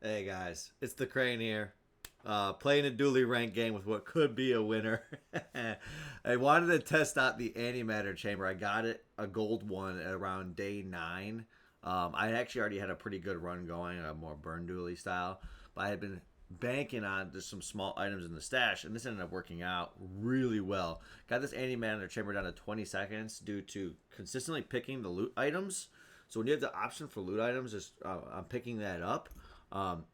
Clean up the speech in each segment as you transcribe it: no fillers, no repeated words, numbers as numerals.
Hey guys, it's the Crane here. Playing a Dooley rank game with what could be a winner. I wanted to test out the antimatter chamber. I got it a gold one at around day 9. I actually already had a pretty good run going, a more burn Dooley style, but I had been banking on just some small items in the stash, and this ended up working out really well. Got this antimatter chamber down to 20 seconds due to consistently picking the loot items. So when you have the option for loot items, just I'm picking that up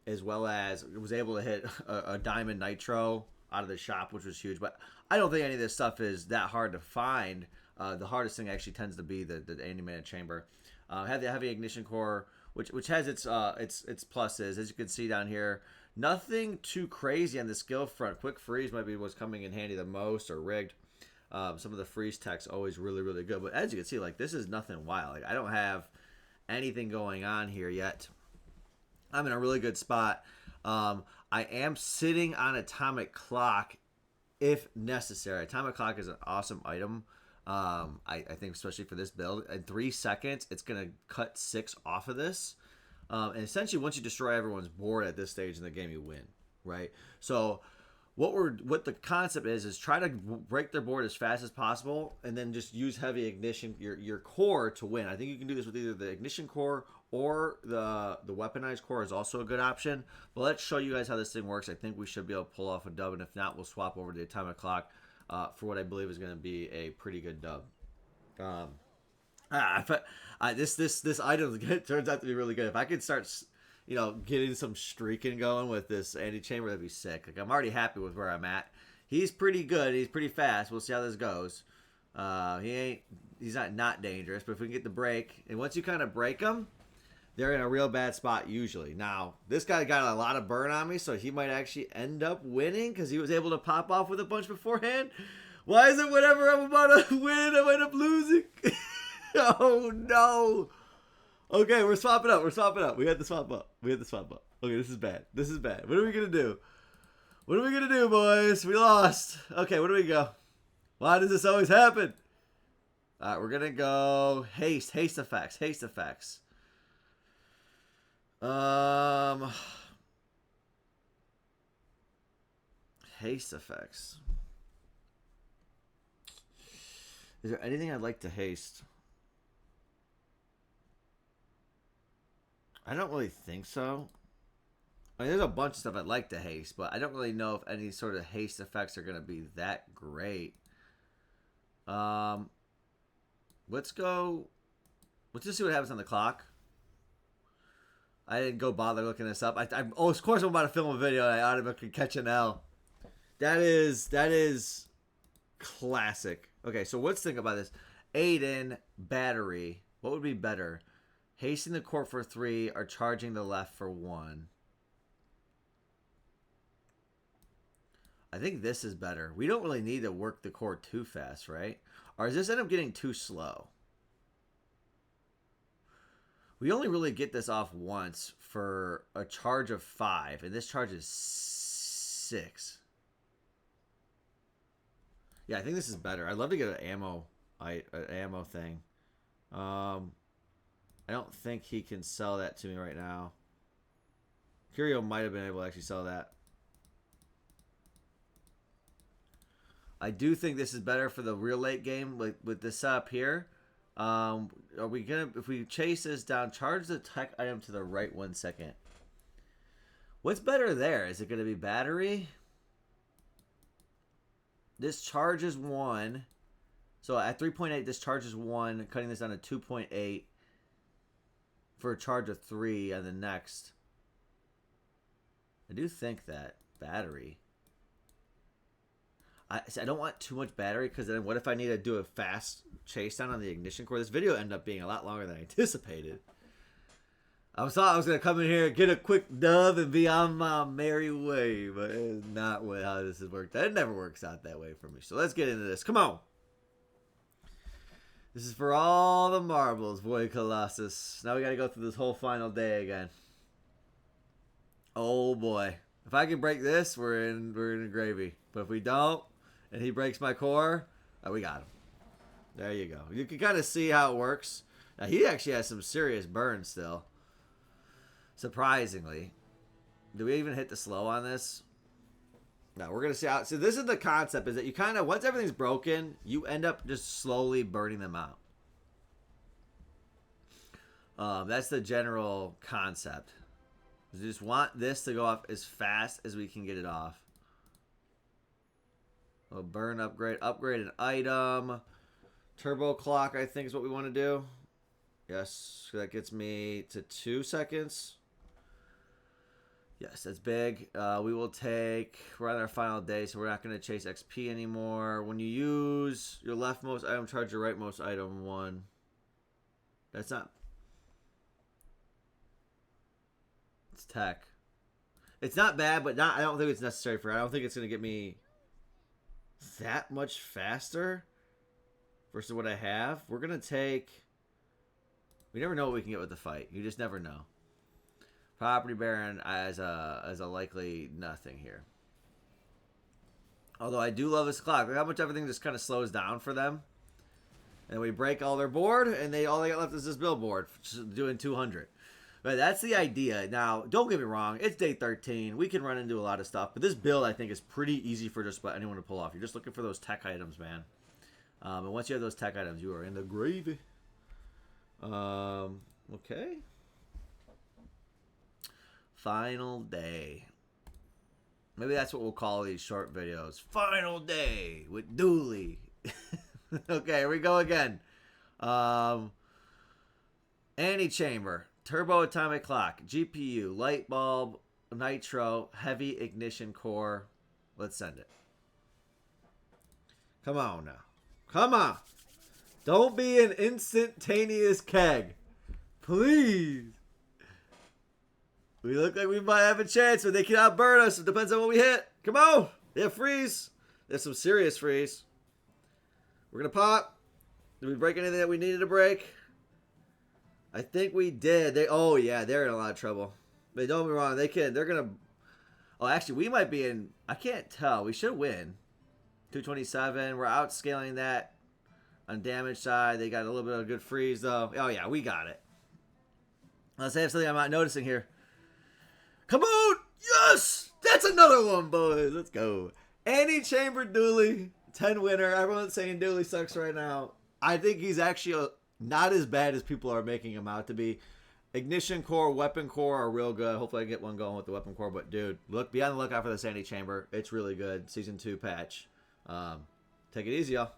as well as was able to hit a diamond nitro out of the shop, which was huge. But I don't think any of this stuff is that hard to find. The hardest thing actually tends to be the animated chamber. Have the heavy ignition core, which has its pluses, as you can see down here. Nothing too crazy on the skill front. Quick freeze might be what's coming in handy the most, or rigged. Some of the freeze tech's always really good. But as you can see, like this is nothing wild. Like I don't have anything going on here yet. I'm in a really good spot. I am sitting on atomic clock if necessary. Atomic clock is an awesome item. I think especially for this build. In 3 seconds, it's going to cut 6 off of this. And essentially, once you destroy everyone's board at this stage in the game, you win, right? So what the concept is try to break their board as fast as possible, and then just use heavy ignition, your core, to win. I think you can do this with either the ignition core or the weaponized core is also a good option. But let's show you guys how this thing works. I think we should be able to pull off a dub, and if not, we'll swap over to the atomic clock for what I believe is going to be a pretty good dub. This item turns out to be really good. If I could start, getting some streaking going with this anti-chamber, that'd be sick. Like I'm already happy with where I'm at. He's pretty good. He's pretty fast. We'll see how this goes. He's not dangerous, but if we can get the break, and once you kind of break him, they're in a real bad spot usually. Now, this guy got a lot of burn on me, so he might actually end up winning because he was able to pop off with a bunch beforehand. Why is it whenever I'm about to win, I end up losing? Oh, no. Okay, we're swapping up. We had to swap up. Okay, this is bad. What are we going to do? Boys? We lost. Okay, where do we go? Why does this always happen? All right, we're going to go haste effects. Haste effects. Is there anything I'd like to haste? I don't really think so. I mean, there's a bunch of stuff I'd like to haste, but I don't really know if any sort of haste effects are going to be that great. Let's just see what happens on the clock. I didn't go bother looking this up. Of course I'm about to film a video and I automatically catch an L. That is classic. Okay, so let's think about this. Aiden, battery. What would be better? Hasting the core for 3 or charging the left for 1? I think this is better. We don't really need to work the core too fast, right? Or does this end up getting too slow? We only really get this off once for a charge of 5, and this charge is 6. Yeah, I think this is better. I'd love to get an ammo thing. I don't think he can sell that to me right now. Curio might have been able to actually sell that. I do think this is better for the real late game with this setup here. Are we gonna, if we chase this down, charge the tech item to the right 1 second? What's better there? Is it gonna be battery? This charges 1. So at 3.8, this charges 1, cutting this down to 2.8 for a charge of 3 on the next. I do think that battery. I don't want too much battery, because then what if I need to do a fast chase down on the ignition core? This video ended up being a lot longer than I anticipated. I thought I was going to come in here, get a quick dub, and be on my merry way, but it's not how this has worked. It never works out that way for me. So let's get into this. Come on. This is for all the marbles, boy Colossus. Now we got to go through this whole final day again. Oh boy. If I can break this, we're in gravy. But if we don't, and he breaks my core, we got him. There you go. You can kind of see how it works. Now he actually has some serious burn still. Surprisingly. Do we even hit the slow on this? No, we're going to see how. So this is the concept, is that you kind of, once everything's broken, you end up just slowly burning them out. That's the general concept. We just want this to go off as fast as we can get it off. We'll burn, upgrade an item. Turbo clock, I think, is what we want to do. Yes, that gets me to 2 seconds. Yes, that's big. We will take, we're on our final day, so we're not going to chase XP anymore. When you use your leftmost item, charge your rightmost item 1. That's not. It's tech. It's not bad, but not. I don't think it's necessary for. I don't think it's going to get me that much faster versus what I have. We're going to take. We never know what we can get with the fight. You just never know. Property Baron as a likely nothing here. Although I do love this clock. Look how much everything just kind of slows down for them. And we break all their board, and all they got left is this billboard, doing 200. But that's the idea. Now, don't get me wrong. It's day 13. We can run into a lot of stuff. But this build, I think, is pretty easy for just about anyone to pull off. You're just looking for those tech items, man. And once you have those tech items, you are in the gravy. Okay. Final day. Maybe that's what we'll call these short videos. Final day with Dooley. Okay, here we go again. Antechamber. Turbo atomic clock. GPU. Light bulb. Nitro. Heavy ignition core. Let's send it. Come on now. Come on. Don't be an instantaneous keg. Please. We look like we might have a chance, but they cannot burn us. It depends on what we hit. Come on. They have freeze. There's some serious freeze. We're going to pop. Did we break anything that we needed to break? I think we did. Oh, yeah. They're in a lot of trouble. But don't be wrong. They're going to. Oh, actually, we might be in. I can't tell. We should win. 227. We're outscaling that on damage side. They got a little bit of a good freeze, though. Oh, yeah. We got it. Let's have something I'm not noticing here. Come on! Yes! That's another one, boys. Let's go. Antechamber Dooley, 10 winner. Everyone's saying Dooley sucks right now. I think he's actually not as bad as people are making him out to be. Ignition core, weapon core are real good. Hopefully I get one going with the weapon core. But, dude, be on the lookout for this Antechamber. It's really good. Season 2 patch. Take it easy, y'all.